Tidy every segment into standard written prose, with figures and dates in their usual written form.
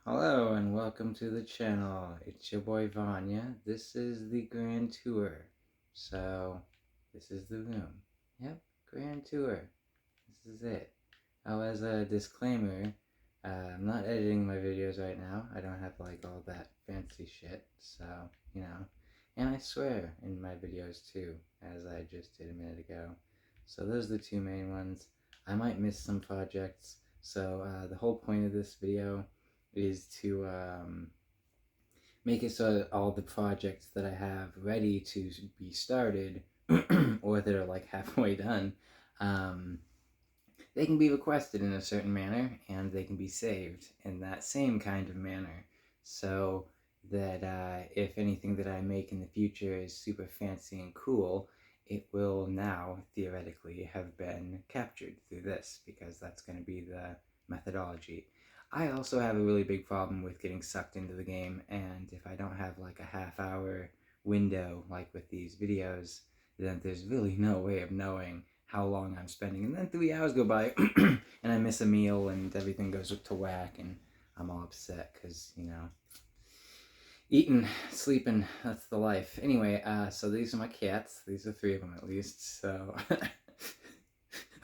Hello and welcome to the channel. It's your boy Vanya. This is the grand tour. So, this is the room. Yep, grand tour. This is it. Oh, as a disclaimer, I'm not editing my videos right now. I don't have like all that fancy shit. So, you know. And I swear in my videos too, as I just did a minute ago. So those are the two main ones. I might miss some projects. So the whole point of this video is to make it so that all the projects that I have ready to be started or that are like halfway done, um, they can be requested in a certain manner and they can be saved in that same kind of manner. So that if anything that I make in the future is super fancy and cool, it will now theoretically have been captured through this because that's going to be the methodology. I also have a really big problem with getting sucked into the game, and if I don't have like a half-hour window like with these videos, then there's really no way of knowing how long I'm spending. And then 3 hours go by and I miss a meal and everything goes to whack and I'm all upset because, eating, sleeping, that's the life. Anyway, so these are my cats. These are three of them at least. So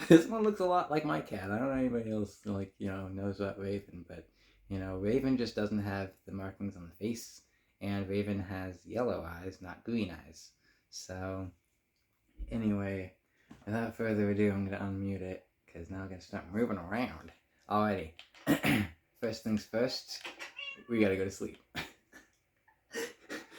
this one looks a lot like my cat. I don't know anybody else knows about Raven, but Raven just doesn't have the markings on the face, and Raven has yellow eyes, not green eyes. So anyway, without further ado, I'm gonna unmute it because now I'm gonna start moving around. Alrighty. First things first, we gotta go to sleep.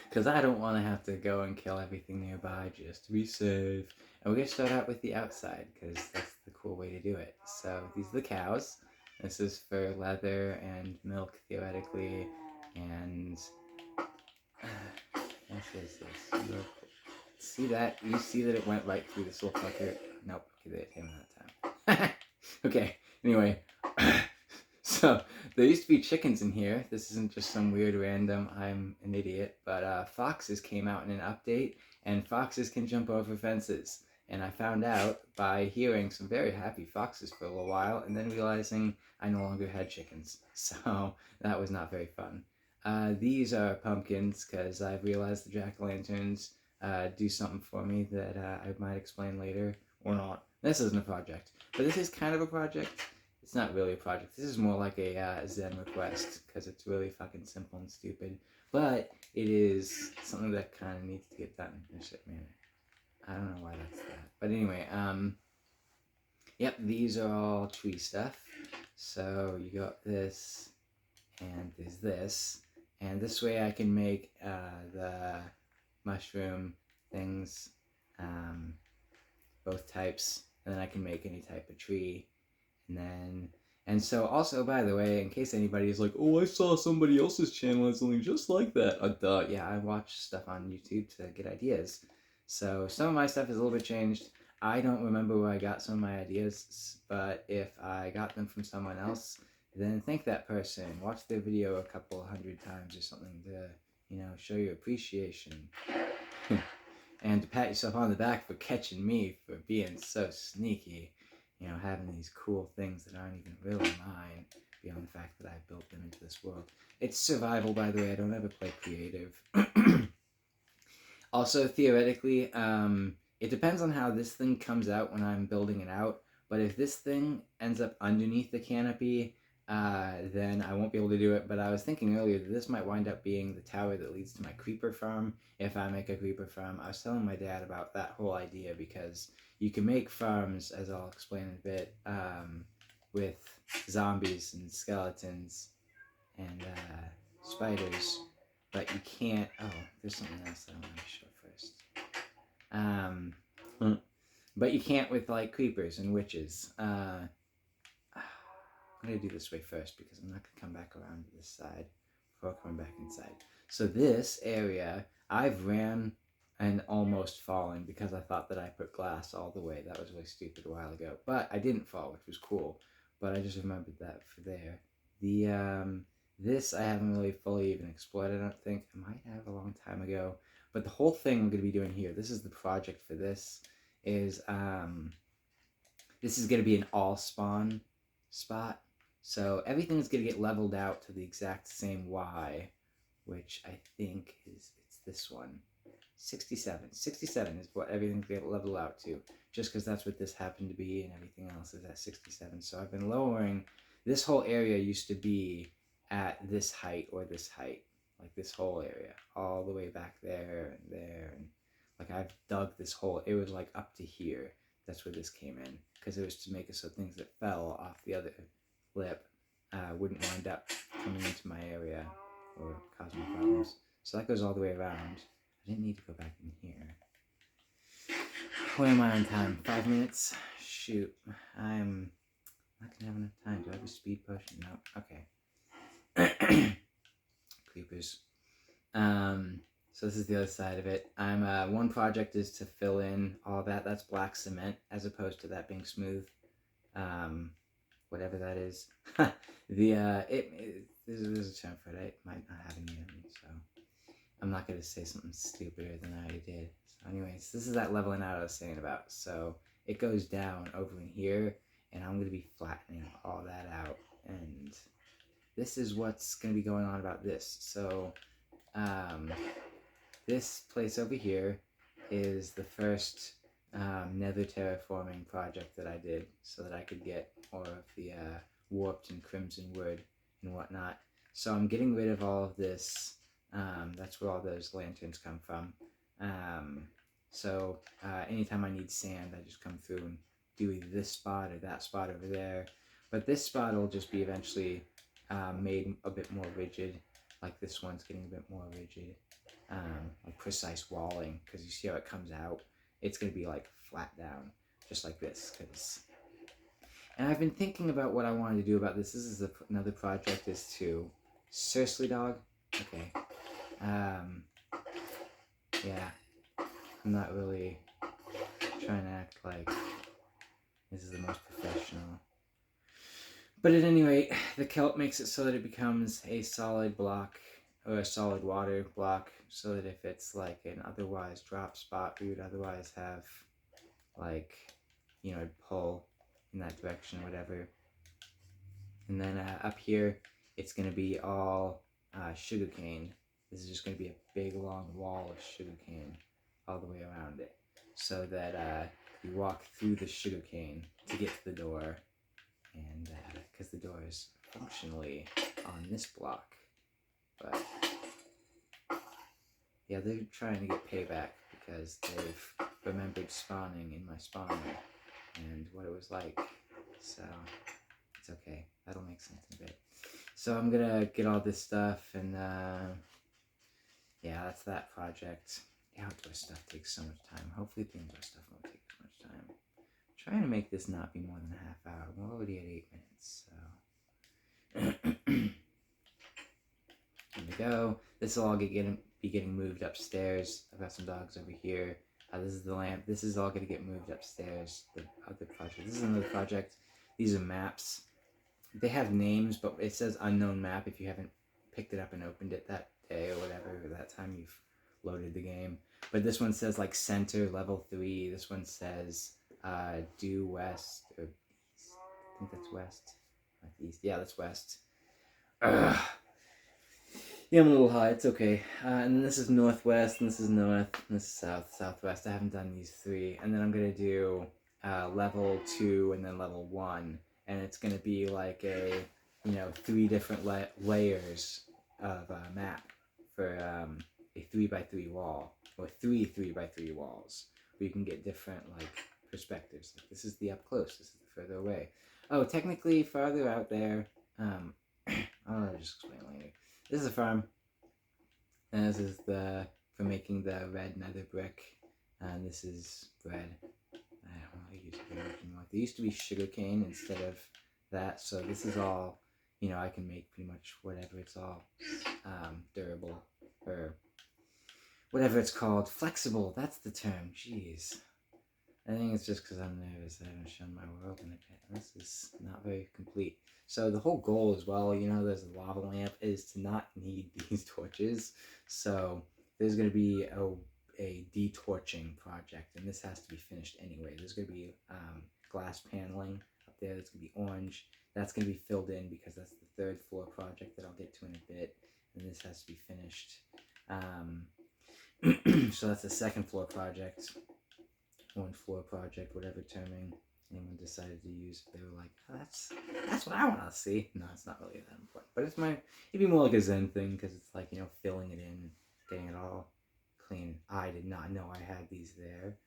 Because I don't want to have to go and kill everything nearby just to be safe. And we're going to start out with the outside because that's the cool way to do it. So these are the cows. This is for leather and milk, theoretically. And what is this? See that? You see that it went right through this little fucker? Nope. Okay, it came that time. Okay, anyway. So, there used to be chickens in here. This isn't just some weird random, I'm an idiot, but foxes came out in an update, and foxes can jump over fences. And I found out by hearing some very happy foxes for a little while, and then realizing I no longer had chickens. So, that was not very fun. These are pumpkins, because I've realized the jack-o'-lanterns do something for me that I might explain later, or not. This isn't a project, but this is kind of a project. It's not really a project. This is more like a Zen request because it's really fucking simple and stupid. But it is something that kind of needs to get done in a certain manner. I don't know why that's that. But anyway, yep, these are all tree stuff. So you got this, and there's this. And this way I can make the mushroom things, both types. And then I can make any type of tree. And so also, by the way, in case anybody's like, oh, I saw somebody else's channel and something just like that. Duh, yeah, I watch stuff on YouTube to get ideas. So some of my stuff is a little bit changed. I don't remember where I got some of my ideas, but if I got them from someone else, then thank that person. Watch their video a couple hundred times or something to, show your appreciation. And to pat yourself on the back for catching me for being so sneaky. Having these cool things that aren't even really mine, beyond the fact that I built them into this world. It's survival, by the way. I don't ever play creative. Also, theoretically, it depends on how this thing comes out when I'm building it out. But if this thing ends up underneath the canopy, then I won't be able to do it. But I was thinking earlier that this might wind up being the tower that leads to my creeper farm if I make a creeper farm. I was telling my dad about that whole idea because you can make farms, as I'll explain in a bit, with zombies and skeletons and spiders, but you can't. Oh, there's something else that I want to show first. But you can't with like creepers and witches. I'm gonna do this way first because I'm not gonna come back around to this side before coming back inside. So this area, I've ran and almost fallen because I thought that I put glass all the way. That was really stupid a while ago, but I didn't fall, which was cool. But I just remembered that for there. This I haven't really fully even explored. I don't think. I might have a long time ago. But the whole thing I'm gonna be doing here. This is the project for this. This is gonna be an all spawn spot. So everything's going to get leveled out to the exact same Y, which I think it's this one. 67. 67 is what everything's going to level out to, just because that's what this happened to be, and everything else is at 67. So I've been lowering. This whole area used to be at this height or this height, like this whole area, all the way back there and there, and like I've dug this hole. It was like up to here. That's where this came in, because it was to make it so things that fell off the other lip wouldn't wind up coming into my area or causing problems. So that goes all the way around. I didn't need to go back in here. Where am I on time? 5 minutes? Shoot. I'm not gonna have enough time. Do I have a speed potion? No. Okay. Creepers. So this is the other side of it. One project is to fill in all that. That's black cement as opposed to that being smooth. Whatever that is. There's a term for it. I might not have any of them, so I'm not going to say something stupider than I already did. So anyways, this is that leveling out I was saying about. So it goes down over in here, and I'm going to be flattening all that out. And this is what's going to be going on about this. So this place over here is the first nether terraforming project that I did so that I could get more of the warped and crimson wood and whatnot. So I'm getting rid of all of this. That's where all those lanterns come from. So anytime I need sand, I just come through and do either this spot or that spot over there. But this spot will just be eventually made a bit more rigid. Like this one's getting a bit more rigid. Like precise walling, because you see how it comes out. It's going to be like flat down, just like this. And I've been thinking about what I wanted to do about this. This is another project is to... Seriously, dog? Okay. Yeah. I'm not really trying to act like this is the most professional. But at any rate, the kelp makes it so that it becomes a solid block, or a solid water block, so that if it's like an otherwise drop spot, we would otherwise have, like, you know, pull in that direction or whatever. And then up here, it's going to be all sugarcane. This is just going to be a big long wall of sugarcane all the way around it, so that you walk through the sugarcane to get to the door, and because the door is functionally on this block. But yeah, they're trying to get payback because they've remembered spawning in my spawner and what it was like. So it's okay. That'll make sense in a bit. So I'm gonna get all this stuff, and yeah, that's that project. The outdoor stuff takes so much time. Hopefully the indoor stuff won't take as much time. I'm trying to make this not be more than a half hour. We're already at 8 minutes, so here we go. This will all be getting moved upstairs. I've got some dogs over here. This is the lamp. This is all going to get moved upstairs. The other project. This is another project. These are maps. They have names, but it says unknown map if you haven't picked it up and opened it that day or whatever, or that time you've loaded the game. But this one says like center level 3. This one says due west, or east. I think that's west. Not east. Yeah, that's west. Ugh. Yeah, I'm a little high. It's okay. And then this is northwest, and this is north, and this is south, southwest. I haven't done these 3. And then I'm going to do level 2 and then level 1. And it's going to be like a, 3 different layers of map for a 3x3 wall, or 3 3x3 walls, where you can get different, like, perspectives. Like, this is the up close, this is the further away. Oh, technically, farther out there, I'll just explain later. This is a farm, and this is for making the red nether brick, and this is bread. I don't really use bread anymore. There used to be sugarcane instead of that, so this is all, I can make pretty much whatever. It's all durable, or whatever it's called. Flexible, that's the term. Jeez. I think it's just because I'm nervous. I haven't shown my world in a bit. This is not very complete. So the whole goal as well, there's a lava lamp, is to not need these torches. So there's going to be a detorching project, and this has to be finished anyway. There's going to be glass paneling up there that's going to be orange. That's going to be filled in because that's the 3rd floor project that I'll get to in a bit, and this has to be finished. So that's the 2nd floor project, 1 floor project, whatever terming anyone decided to use. They were like, oh, that's what I want to see. No, it's not really that important, but it'd be more like a Zen thing, because it's like, filling it in, getting it all clean. I did not know I had these there,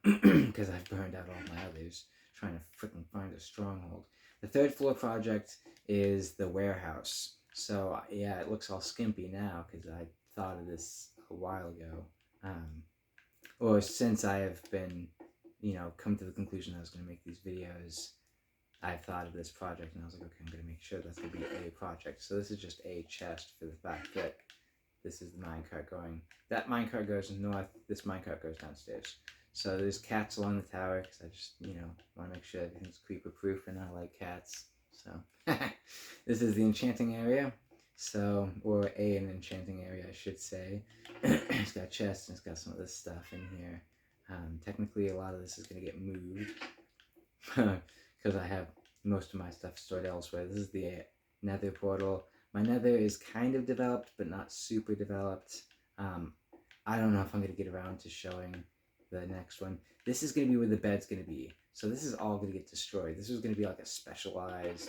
because I've burned out all my others trying to freaking find a stronghold. The 3rd floor project is the warehouse. So yeah, it looks all skimpy now because I thought of this a while ago, or since I have been, come to the conclusion I was going to make these videos. I've thought of this project, and I was like, okay, I'm going to make sure that's going to be a project. So this is just a chest for the fact that this is the minecart going. That minecart goes north, this minecart goes downstairs. So there's cats along the tower, because I just, want to make sure everything's creeper proof, and I like cats. So this is the enchanting area. So, or an enchanting area, I should say. It's got chests, and it's got some of this stuff in here. Technically, a lot of this is going to get moved, because I have most of my stuff stored elsewhere. This is the nether portal. My nether is kind of developed, but not super developed. I don't know if I'm going to get around to showing the next one. This is going to be where the bed's going to be. So this is all going to get destroyed. This is going to be like a specialized,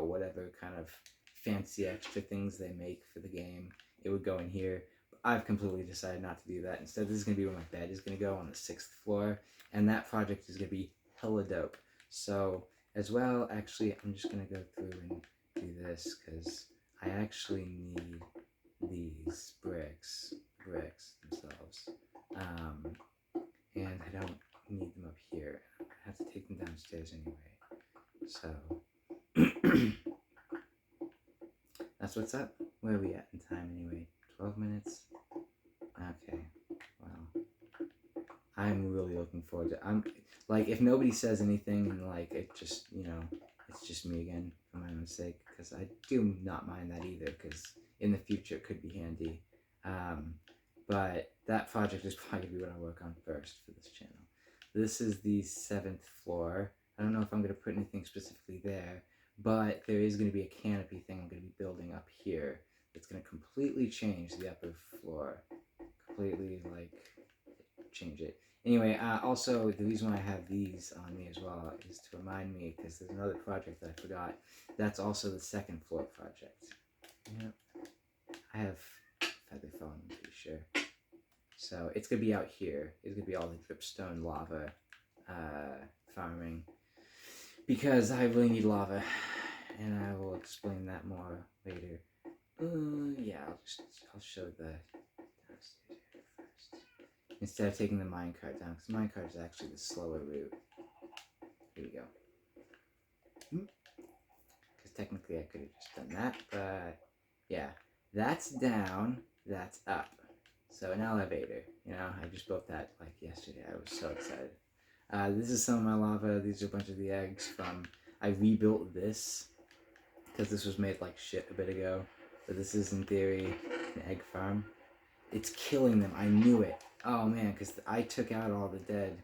whatever kind of fancy extra things they make for the game. It would go in here. But I've completely decided not to do that. Instead, this is going to be where my bed is going to go on the 6th floor. And that project is going to be hella dope. So as well, actually, I'm just going to go through and do this, because I actually need these bricks themselves. And I don't need them up here. I have to take them downstairs anyway. So that's what's up. Where are we at in time anyway? 12 minutes? Okay. Well, I'm really looking forward to it. I'm like, if nobody says anything, and like it just, it's just me again for my own sake, because I do not mind that either, because in the future it could be handy. But that project is probably going to be what I work on first for this channel. This is the 7th floor. I don't know if I'm going to put anything specifically there, but there is going to be a canopy thing I'm going to be building up here. It's going to completely change the upper floor. Completely, like, change it. Anyway, also, the reason why I have these on me as well is to remind me, because there's another project that I forgot. That's also the 2nd floor project. Yep. I have feather falling, I'm pretty sure. So it's going to be out here. It's going to be all the dripstone lava farming, because I really need lava, and I will explain that more later. Yeah, I'll show the downstairs area first, instead of taking the minecart down, because the minecart is actually the slower route. Here we go. Because technically I could have just done that, but yeah, that's down, that's up. So an elevator, I just built that like yesterday. I was so excited. This is some of my lava. These are a bunch of the eggs from, I rebuilt this because this was made like shit a bit ago. But this is in theory an egg farm. It's killing them. I knew it. Oh man, because I took out all the dead.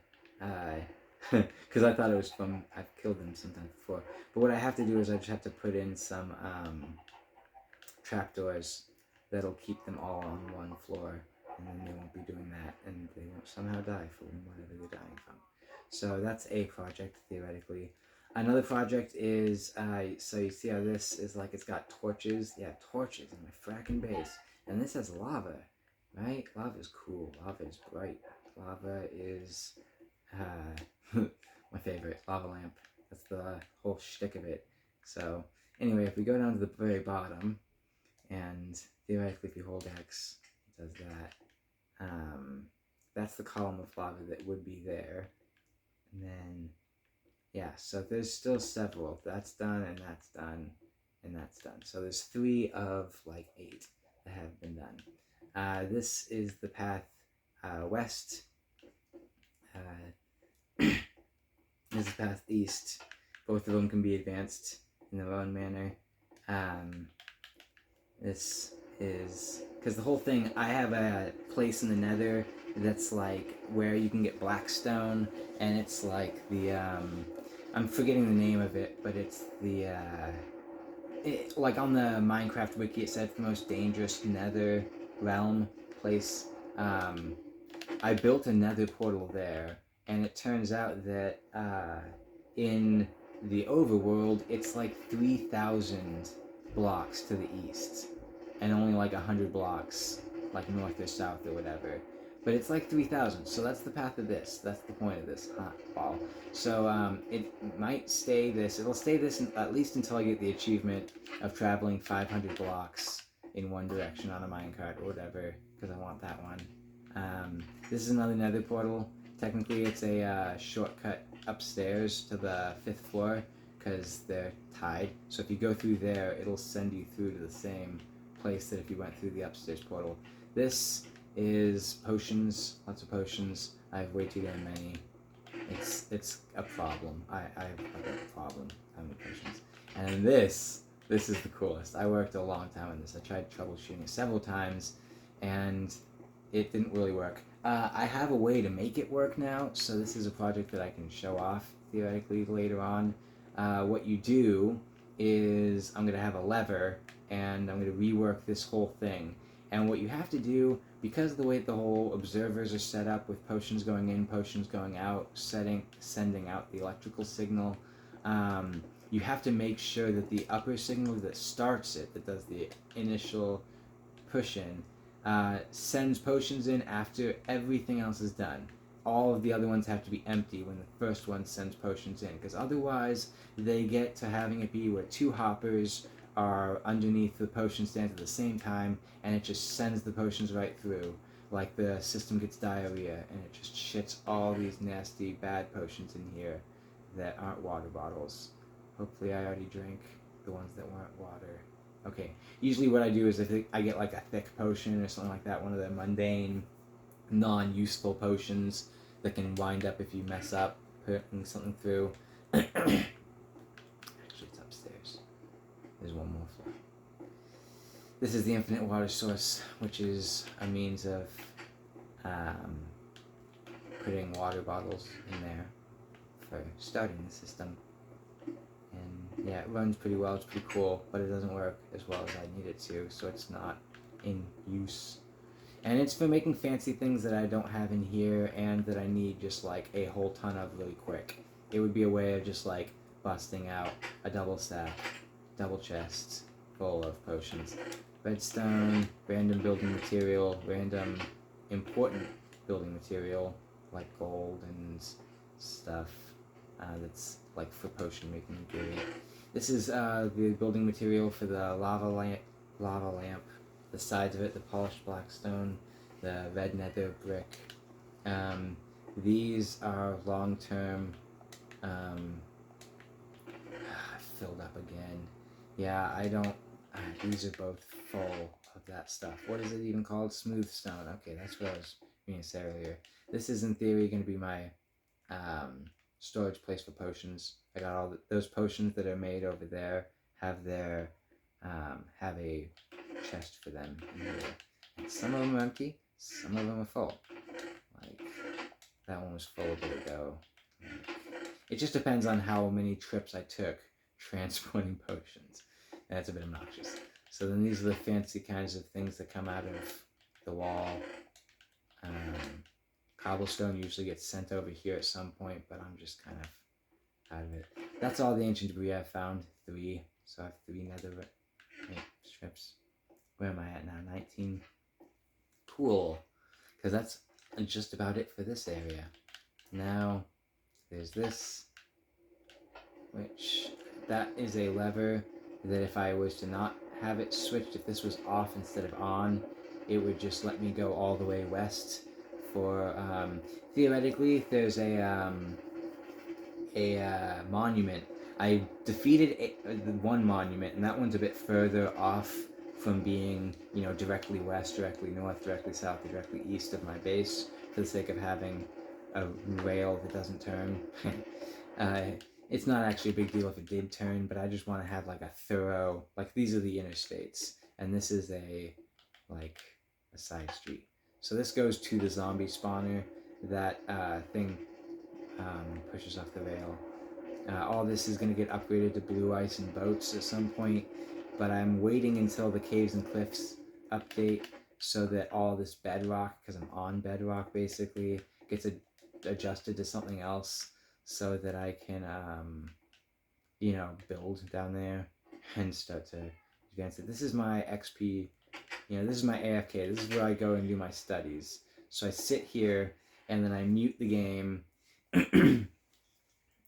Because I thought it was from, I've killed them sometimes before. But what I have to do is I just have to put in some trapdoors that'll keep them all on one floor. And then they won't be doing that, and they won't somehow die from whatever they're dying from. So that's a project, theoretically. Another project is, so you see how this is like, it's got torches? Yeah, torches in my fracking base. And this has lava, right? Lava is cool. Lava is bright. Lava is my favorite. Lava lamp. That's the whole shtick of it. So anyway, if we go down to the very bottom, and theoretically if you hold X, it does that. That's the column of lava that would be there. And then, yeah, so there's still several. That's done, and that's done, and that's done. So there's 3 of like 8 that have been done. This is the path west. This is the path east. Both of them can be advanced in their own manner. This is, because the whole thing, I have a place in the nether that's like where you can get black stone, and it's like the I'm forgetting the name of it, but it's the like on the Minecraft wiki, it said the most dangerous Nether realm place. Um, I built a Nether portal there, and it turns out that in the overworld, it's like 3,000 blocks to the east, and only like 100 blocks, like north or south or whatever. But it's like 3,000, so that's the path of this. That's the point of this ball. So it might stay this. It'll stay this at least until I get the achievement of traveling 500 blocks in one direction on a minecart or whatever, because I want that one. This is another nether portal. Technically, it's a shortcut upstairs to the 5th floor because they're tied. So if you go through there, it'll send you through to the same place that if you went through the upstairs portal. This is potions, lots of potions. I have way too damn many. It's a problem. I have a problem having potions. And this is the coolest. I worked a long time on this. I tried troubleshooting it several times, and it didn't really work. I have a way to make it work now, so this is a project that I can show off theoretically later on. What you do is I'm going to have a lever, and I'm going to rework this whole thing. And what you have to do, because of the way the whole observers are set up with potions going in, potions going out, sending out the electrical signal, you have to make sure that the upper signal that starts it, that does the initial push in, sends potions in after everything else is done. All of the other ones have to be empty when the first one sends potions in, because otherwise they get to having it be where two hoppers are underneath the potion stand at the same time, and it just sends the potions right through. Like the system gets diarrhea, and it just shits all these nasty, bad potions in here that aren't water bottles. Hopefully I already drank the ones that weren't water. Okay, usually what I do is if I get like a thick potion or something like that, one of the mundane, non-useful potions that can wind up if you mess up putting something through. Actually, it's upstairs. There's one more floor. This is the infinite water source, which is a means of putting water bottles in there for starting the system. And yeah, it runs pretty well, it's pretty cool, but it doesn't work as well as I need it to, so it's not in use. And it's for making fancy things that I don't have in here and that I need just like a whole ton of really quick. It would be a way of just like busting out a double stack, double chest full of potions. Redstone, random building material, random important building material like gold and stuff that's like for potion making ingredient. This is the building material for the lava lamp, the sides of it, the polished black stone, the red nether brick. These are long-term. Filled up again. Yeah, I don't. These are both full of that stuff. What is it even called? Smooth stone. Okay, that's what I was being said earlier. This is in theory going to be my storage place for potions. I got all those potions that are made over there. Have their have a chest for them in here. And some of them are empty. Some of them are full. Like that one was full a bit ago. It just depends on how many trips I took transporting potions. And that's a bit obnoxious. So then these are the fancy kinds of things that come out of the wall. Cobblestone usually gets sent over here at some point, but I'm just kind of out of it. That's all the ancient debris I've found. 3. So I have 3 nether strips. Where am I at now? 19. Cool. Because that's just about it for this area. Now, there's this, which that is a lever that if I was to not have it switched, if this was off instead of on, it would just let me go all the way west for, theoretically, there's a monument. I defeated one monument, and that one's a bit further off from being, you know, directly west, directly north, directly south, or directly east of my base, for the sake of having a rail that doesn't turn. It's not actually a big deal if it did turn, but I just want to have like a thorough, like these are the interstates, and this is a side street. So this goes to the zombie spawner. That thing pushes off the rail. All this is going to get upgraded to blue ice and boats at some point, but I'm waiting until the Caves and Cliffs update so that all this bedrock, because I'm on bedrock basically, gets adjusted to something else so that I can, you know, build down there and start to advance it. This is my XP, you know, this is my AFK. This is where I go and do my studies. So I sit here and then I mute the game and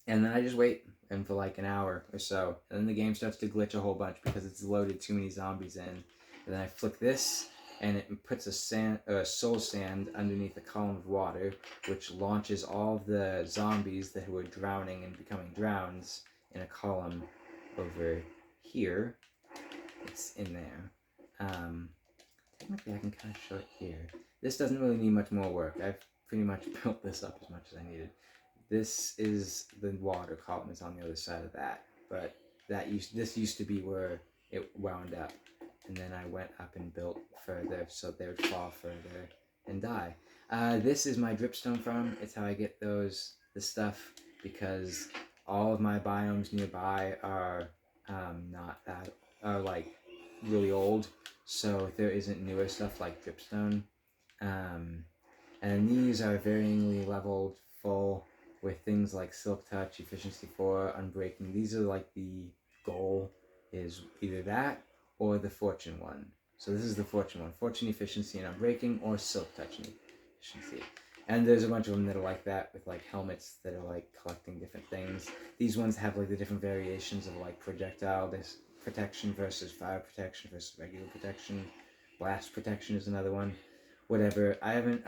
then I just wait and for like an hour or so, and then the game starts to glitch a whole bunch because it's loaded too many zombies in. And then I flick this, and it puts a soul sand underneath a column of water, which launches all of the zombies that were drowning and becoming drowns in a column over here. It's in there. Technically, I can kind of show it here. This doesn't really need much more work. I've pretty much built this up as much as I needed. This is the water column is on the other side of that, but this used to be where it wound up, and then I went up and built further so they would fall further and die. This is my dripstone farm. It's how I get the stuff, because all of my biomes nearby are like really old, so there isn't newer stuff like dripstone. And these are varyingly leveled full with things like Silk Touch, Efficiency 4, Unbreaking. These are like the goal is either that or the Fortune one. So this is the Fortune one. Fortune, Efficiency, and Unbreaking, or Silk Touch and Efficiency. And there's a bunch of them that are like that, with like helmets that are like collecting different things. These ones have like the different variations of like projectile protection versus fire protection versus regular protection. Blast protection is another one. Whatever. I haven't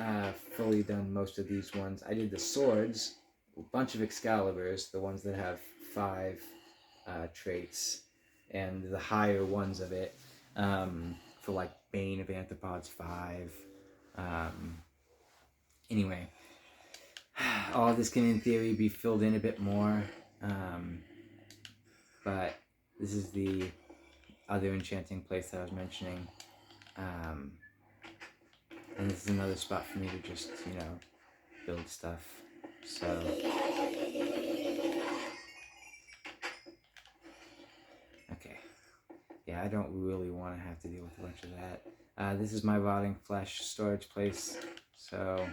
fully done most of these ones. I did the swords, a bunch of Excaliburs, the ones that have 5 traits, and the higher ones of it, for like Bane of Anthropods 5. Anyway, all of this can in theory be filled in a bit more, but this is the other enchanting place that I was mentioning. And this is another spot for me to just, you know, build stuff. So okay, yeah, I don't really want to have to deal with a bunch of that. This is my rotting flesh storage place. So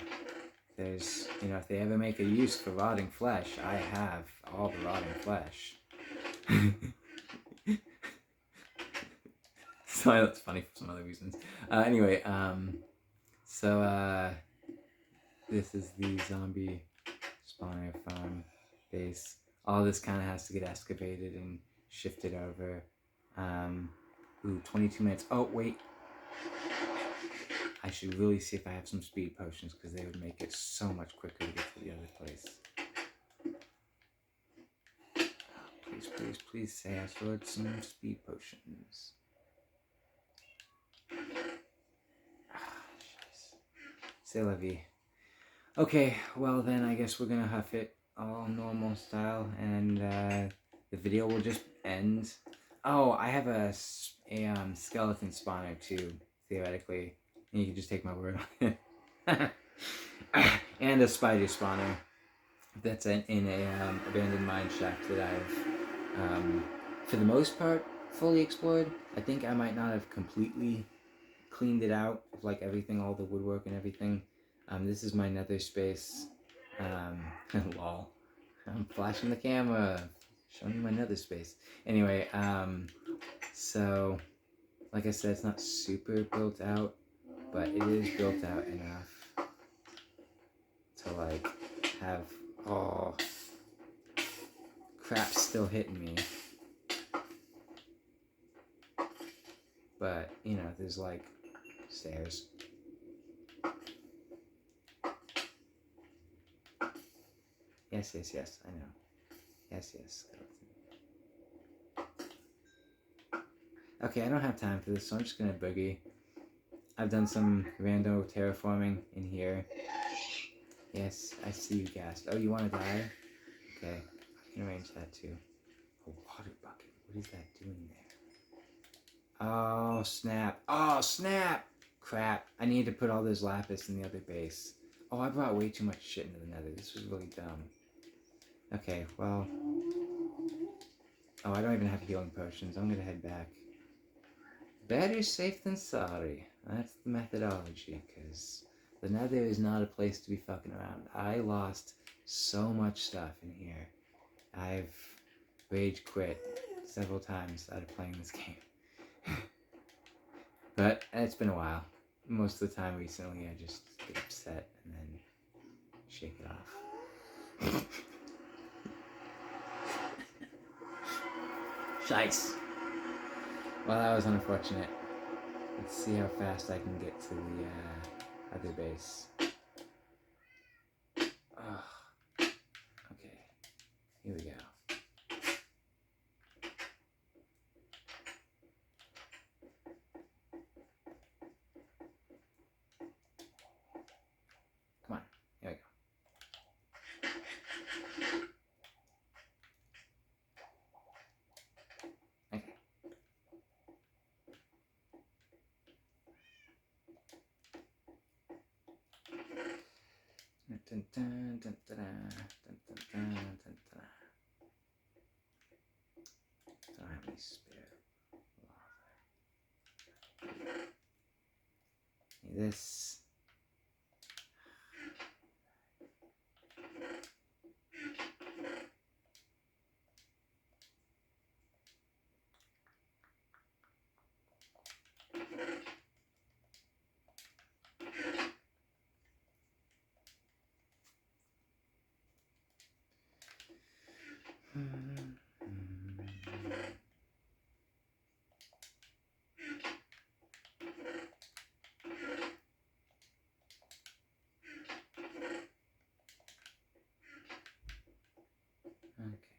there's, you know, if they ever make a use for rotting flesh, I have all the rotting flesh. So that's funny for some other reasons. Anyway, so this is the zombie spawner farm base. All this kind of has to get excavated and shifted over. Ooh, 22 minutes. Oh, wait. I should really see if I have some speed potions, because they would make it so much quicker to get to the other place. Oh, please, please, please say I stored some speed potions. C'est la vie. Okay, well then I guess we're gonna huff it all normal style, and the video will just end. Oh, I have a skeleton spawner too, theoretically. And you can just take my word on it. And a spider spawner that's in a abandoned mine shaft that I've, for the most part, fully explored. I think I might not have completely cleaned it out, like everything, all the woodwork and everything. This is my nether space. Lol. I'm flashing the camera, showing you my nether space. Anyway, so, like I said, it's not super built out, but it is built out enough to, like, have, oh, crap still hitting me. But, you know, there's, like, stairs. Yes, yes, yes, I know. Yes, yes. Okay, I don't have time for this, so I'm just gonna boogie. I've done some random terraforming in here. Yes, I see you gassed. Oh, you want to die? Okay, I can arrange that too. A water bucket. What is that doing there? Oh, snap. Oh, snap! Crap. I need to put all this lapis in the other base. Oh, I brought way too much shit into the nether. This was really dumb. Okay, well, Oh, I don't even have healing potions. I'm gonna head back. Better safe than sorry. That's the methodology, because the Nether is not a place to be fucking around. I lost so much stuff in here. I've rage quit several times out of playing this game. But it's been a while. Most of the time recently I just get upset and then shake it off. Shice! Well, that was unfortunate. Let's see how fast I can get to the other base. Oh, okay, here we go. Come on, here we go. Okay. Dun, dun, dun, dun, dun, dun, dun, dun, dun, dun. Don't have any spare lava. This. Okay.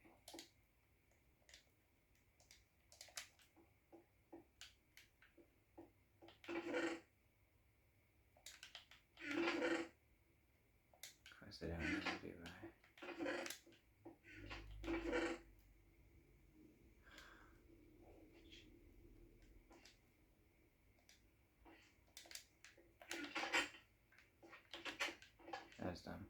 Of course I don't need to do right. That was dumb.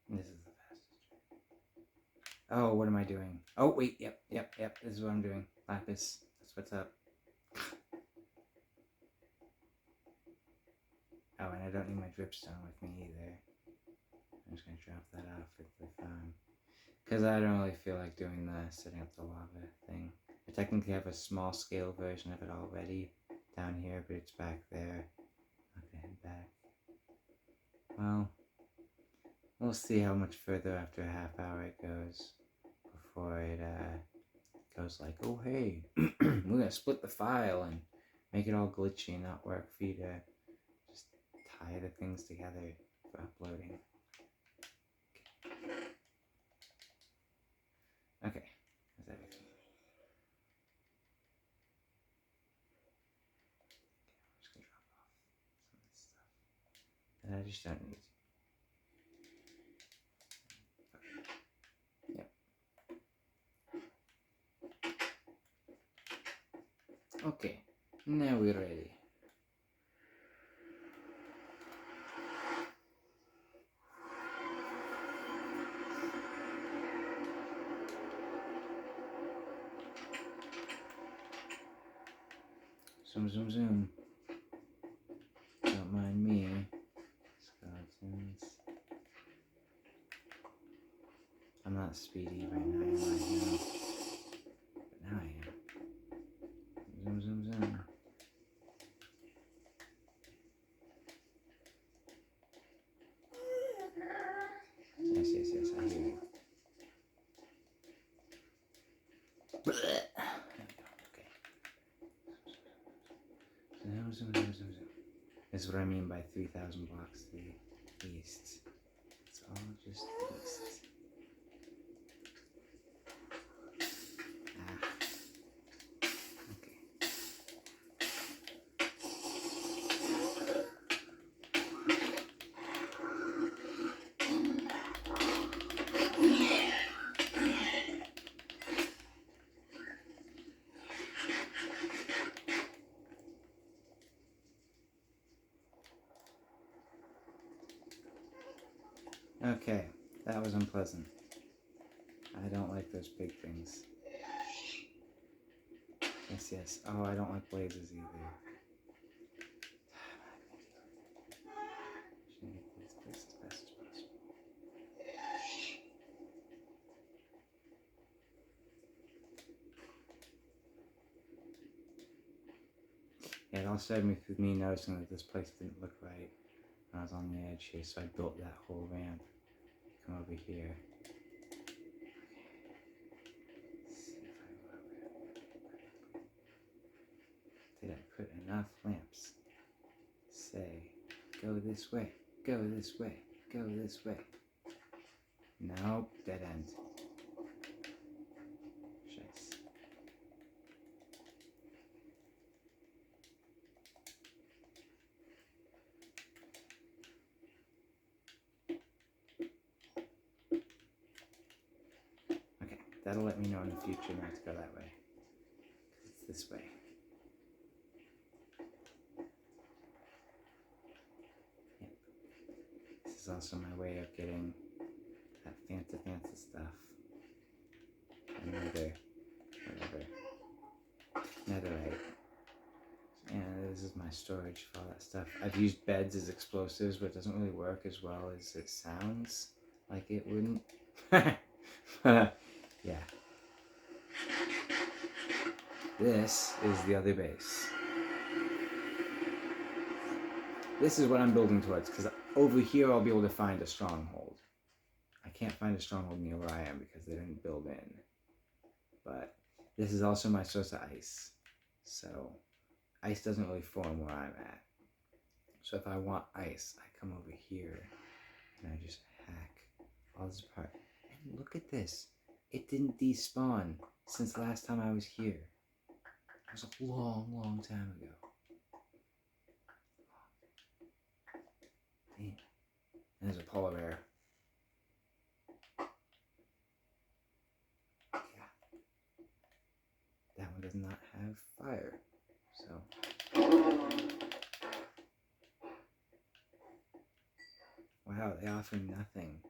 This is the fastest. Oh, what am I doing? Oh, wait, yep. This is what I'm doing. Lapis, that's what's up. Oh, and I don't need my dripstone with me either. I'm just gonna drop that off at the farm. Because I don't really feel like doing the setting up the lava thing. I technically have a small scale version of it already down here, but it's back there. I'm gonna head back. Well, we'll see how much further after a half hour it goes before it goes like, oh hey, we're gonna split the file and make it all glitchy and not work for you to just tie the things together for uploading. Okay, that's everything. I'm just gonna drop off some of this stuff that I just don't need. Yep. Okay, now we're ready. Zoom, zoom, zoom. Don't mind me. Skeletons. I'm not speedy right now, am I? No. But now I am. Zoom, zoom, zoom. Yes, I hear you. Okay. Zoom. This is what I mean by 3,000 blocks to the east. It's all just east. Okay, that was unpleasant. I don't like those big things. Yes, yes. Oh, I don't like blazes either. Should get these places as best as possible. Yeah, it all started with me noticing that this place didn't look right when I was on the edge here, so I built that whole ramp. Come over here. Did I put enough lamps? Say, go this way, go this way, go this way. Nope, dead end. Shice. Okay, that'll let me know in the future not to go that way. It's this way. Yep. This is also my way of getting that fancy stuff. Another, whatever. Netherite. And this is my storage for all that stuff. I've used beds as explosives, but it doesn't really work as well as it sounds like it wouldn't. Yeah. This is the other base. This is what I'm building towards, because over here I'll be able to find a stronghold. I can't find a stronghold near where I am because they didn't build in. But this is also my source of ice. So ice doesn't really form where I'm at. So if I want ice, I come over here and I just hack all this apart. And look at this. It didn't despawn since last time I was here. It was a long, long time ago. Damn. And there's a polar bear. Yeah. That one does not have fire. So. Wow, they offer nothing.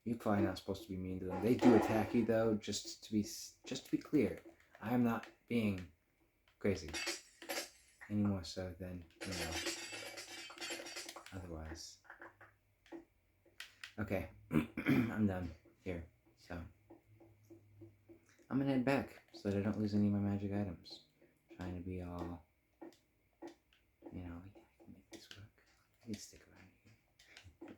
You're probably not supposed to be mean to them. They do attack you though, just to be clear. I am not being crazy. Any more so than, otherwise. Okay, I'm done here. So I'm gonna head back so that I don't lose any of my magic items. Trying to be all, yeah, I can make this work. I need to stick around here. No.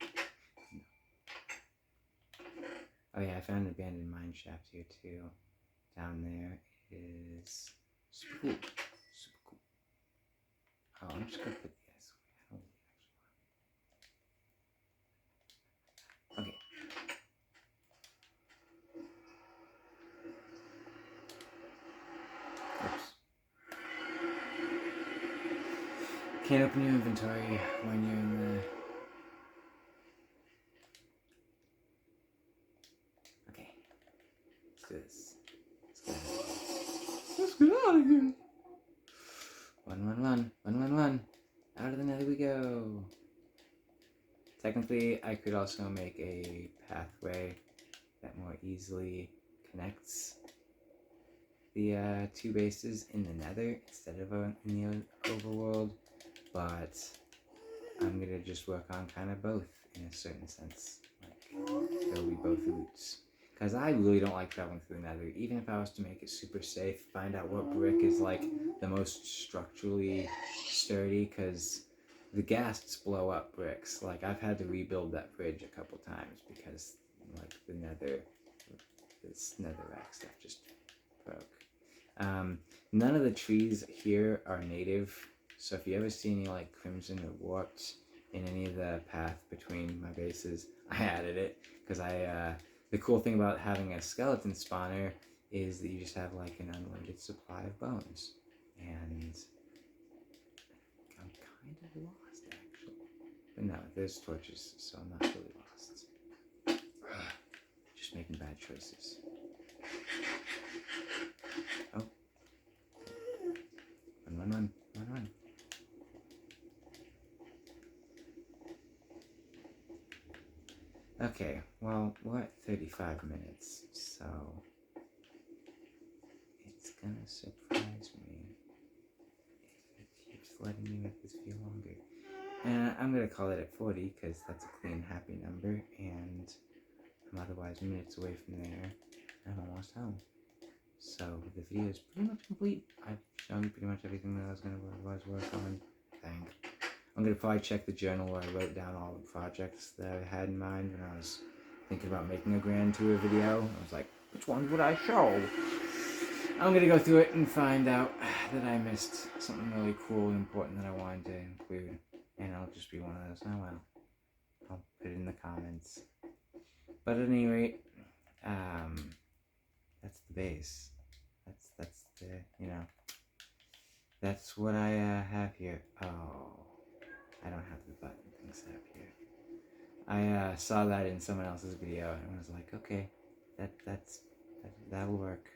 Oh yeah, I found an abandoned mine shaft here too. Down there is super cool. Super cool. Oh, I'm just gonna put this. I don't actually want. Okay. Oops. Can't open your inventory when you're in the. Okay. Let's do this. Let's get out of here. Run. Out of the nether we go. Technically, I could also make a pathway that more easily connects the two bases in the nether instead of in the overworld, but I'm gonna just work on kind of both in a certain sense. Like, there'll be both routes. Because I really don't like traveling through the nether. Even if I was to make it super safe, find out what brick is like the most structurally sturdy, because the ghasts blow up bricks. Like, I've had to rebuild that bridge a couple times because, like, this netherrack stuff just broke. None of the trees here are native, so if you ever see any, like, crimson or warped in any of the path between my bases, I added it, because the cool thing about having a skeleton spawner is that you just have like an unlimited supply of bones. And I'm kind of lost actually. But no, there's torches, so I'm not really lost. Just making bad choices. Oh. Run. Okay, well, we're at 35 minutes, so it's gonna surprise me if it keeps letting me make this video longer. And I'm gonna call it at 40 because that's a clean, happy number, and I'm otherwise minutes away from there. I'm almost home. So the video is pretty much complete. I've shown pretty much everything that I was gonna otherwise work on. I think. I'm gonna probably check the journal where I wrote down all the projects that I had in mind when I was thinking about making a grand tour video. I was like, which ones would I show? I'm gonna go through it and find out that I missed something really cool and important that I wanted to include. And it'll just be one of those, oh well, I'll put it in the comments. But at any rate, that's the base. That's the, that's what I have here. Oh, I don't have the button thing set up here. I saw that in someone else's video and I was like, okay, that'll work.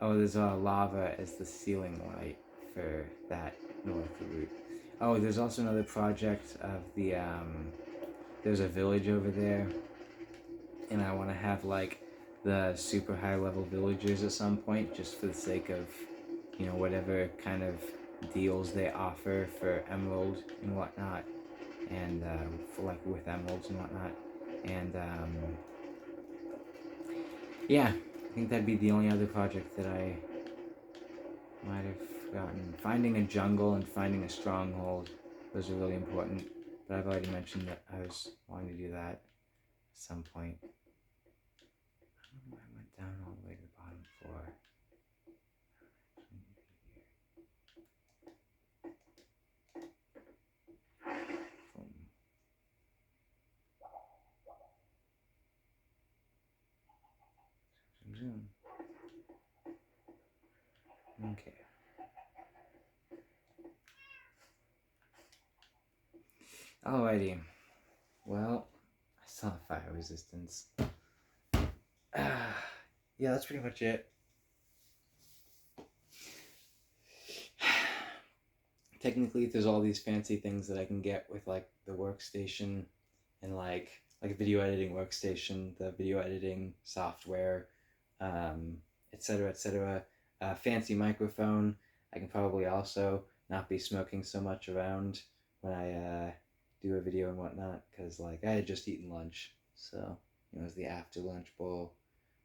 Oh, there's lava as the ceiling light for that north route. Oh, there's also another project of the, there's a village over there, and I want to have, like, the super high-level villagers at some point, just for the sake of, whatever kind of deals they offer for emerald and whatnot, and, for, like, with emeralds and whatnot, and, yeah, I think that'd be the only other project that I might have forgotten. Finding a jungle and finding a stronghold, those are really important. But I've already mentioned that I was wanting to do that at some point. I don't know why I went down all the way to the bottom floor. Zoom. Okay. Alrighty. Well, I saw fire resistance. Yeah, that's pretty much it. Technically, there's all these fancy things that I can get with, like, the workstation and like a video editing workstation, the video editing software, etc., etc. Fancy microphone. I can probably also not be smoking so much around when I do a video and whatnot, because, like, I had just eaten lunch, so it was the after lunch bowl.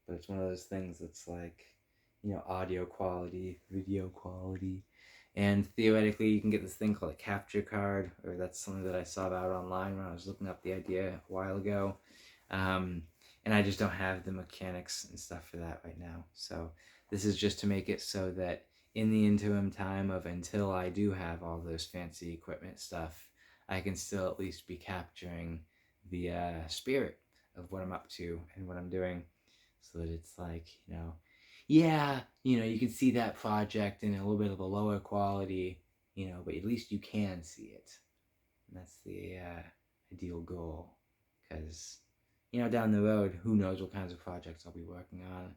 But it's one of those things that's like, audio quality, video quality. And theoretically, you can get this thing called a capture card, or that's something that I saw about online when I was looking up the idea a while ago. And I just don't have the mechanics and stuff for that right now. So this is just to make it so that in the interim time of until I do have all those fancy equipment stuff, I can still at least be capturing the spirit of what I'm up to and what I'm doing, so that it's like, yeah, you can see that project in a little bit of a lower quality, but at least you can see it. And that's the ideal goal. Because, down the road, who knows what kinds of projects I'll be working on.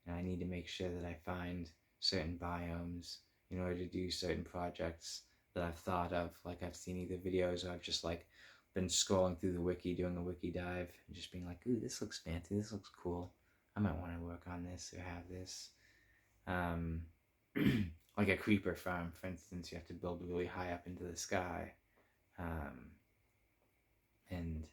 And I need to make sure that I find certain biomes in order to do certain projects that I've thought of. Like, I've seen either videos or I've just, like, been scrolling through the wiki, doing a wiki dive, and just being like, ooh, this looks fancy, this looks cool. I might want to work on this or have this. Like a creeper farm, for instance, you have to build really high up into the sky. And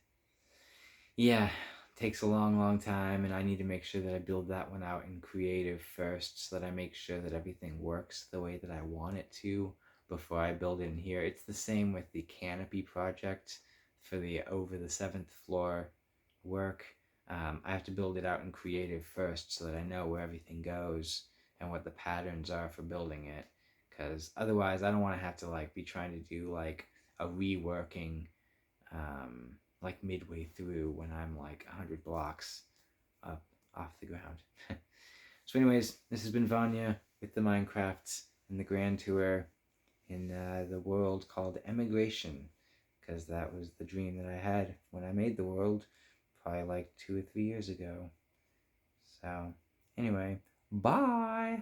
yeah, it takes a long, long time, and I need to make sure that I build that one out in creative first, so that I make sure that everything works the way that I want it to before I build it in here. It's the same with the canopy project for the over the 7th floor work. I have to build it out in creative first so that I know where everything goes and what the patterns are for building it, because otherwise I don't want to have to, like, be trying to do, like, a reworking like midway through when I'm like 100 blocks up off the ground. So anyways, this has been Vanya with the Minecraft and the Grand Tour in the world called Emigration, because that was the dream that I had when I made the world, probably like 2 or 3 years ago. So anyway, bye!